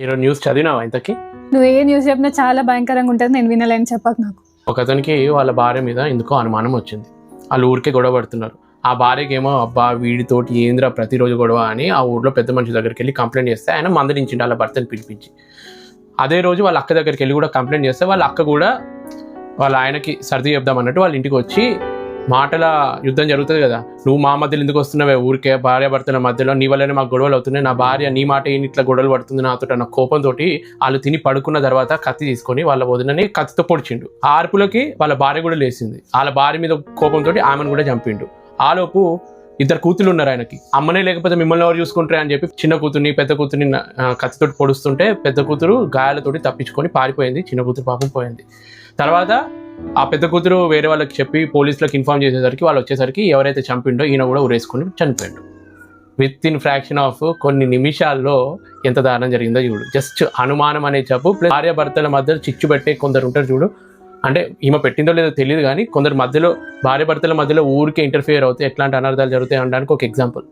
ఈరోజు న్యూస్ చదివినావా ఇంతకీ? నువ్వు ఏ న్యూస్ చెప్పినా చాలా భయంకరంగా ఉంటుంది, నేను వినలేని చెప్పకు నాకు. ఒక అతనికి వాళ్ళ భార్య మీద ఎందుకో అనుమానం వచ్చింది. వాళ్ళు ఊరికే గొడవ పడుతున్నారు. ఆ భార్యకి ఏమో అబ్బా వీడితోటి ఏంద్రా ప్రతిరోజు గొడవ అని ఆ ఊర్లో పెద్ద మనిషి దగ్గరికి వెళ్ళి కంప్లైంట్ చేస్తే ఆయన మందలించిండు వాళ్ళ భర్తని పిలిపించి. అదే రోజు వాళ్ళ అక్క దగ్గరికి వెళ్ళి కూడా కంప్లైంట్ చేస్తే వాళ్ళ అక్క కూడా వాళ్ళ ఆయనకి సర్ది చెప్దాం అన్నట్టు వాళ్ళ ఇంటికి వచ్చి మాటల యుద్ధం జరుగుతుంది కదా, నువ్వు మా మధ్యలో ఎందుకు వస్తున్నావే ఊరికే భార్య భర్తల మధ్యలో, నీ వల్లనే మాకు గొడవలు అవుతున్నాయి, నా భార్య నీ మాట ఏం ఇట్లా గొడవలు పడుతుంది నాతో అన్న కోపంతో వాళ్ళు తిని పడుకున్న తర్వాత కత్తి తీసుకొని వాళ్ళ వదినని కత్తితో పొడిచిండు. ఆ అరుపులకి వాళ్ళ భార్య కూడా లేచింది. వాళ్ళ భార్య మీద కోపంతో ఆమెను కూడా చంపిండు. ఆలోపు ఇద్దరు కూతురు ఉన్నారు ఆయనకి, అమ్మనే లేకపోతే మిమ్మల్ని ఎవరు చూసుకుంటారే అని చెప్పి చిన్న కూతుర్ని పెద్ద కూతుర్ని కత్తితోటి పొడుస్తుంటే పెద్ద కూతురు గాయాలతోటి తప్పించుకొని పారిపోయింది, చిన్న కూతురు పాపం పోయింది. తర్వాత ఆ పెద్ద కూతురు వేరే వాళ్ళకి చెప్పి పోలీసులకు ఇన్ఫార్మ్ చేసేసరికి వాళ్ళు వచ్చేసరికి ఎవరైతే చంపిండో ఈయన కూడా ఉరేసుకొని చనిపోయాడు. విత్ ఇన్ ఫ్రాక్షన్ ఆఫ్ కొన్ని నిమిషాల్లో ఎంత దారుణం జరిగిందో చూడు. జస్ట్ అనుమానం అనే చెప్పు ప్లస్ భార్య భర్తల మధ్యలో చిచ్చు పెట్టే కొందరు ఉంటారు చూడు, అంటే ఈమె పెట్టిందో లేదో తెలియదు కానీ కొందరు మధ్యలో భార్య భర్తల మధ్యలో ఊరికే ఇంటర్ఫియర్ అవుతాయి, ఎట్లాంటి అనర్థాలు జరుగుతాయి అనడానికి ఒక ఎగ్జాంపుల్.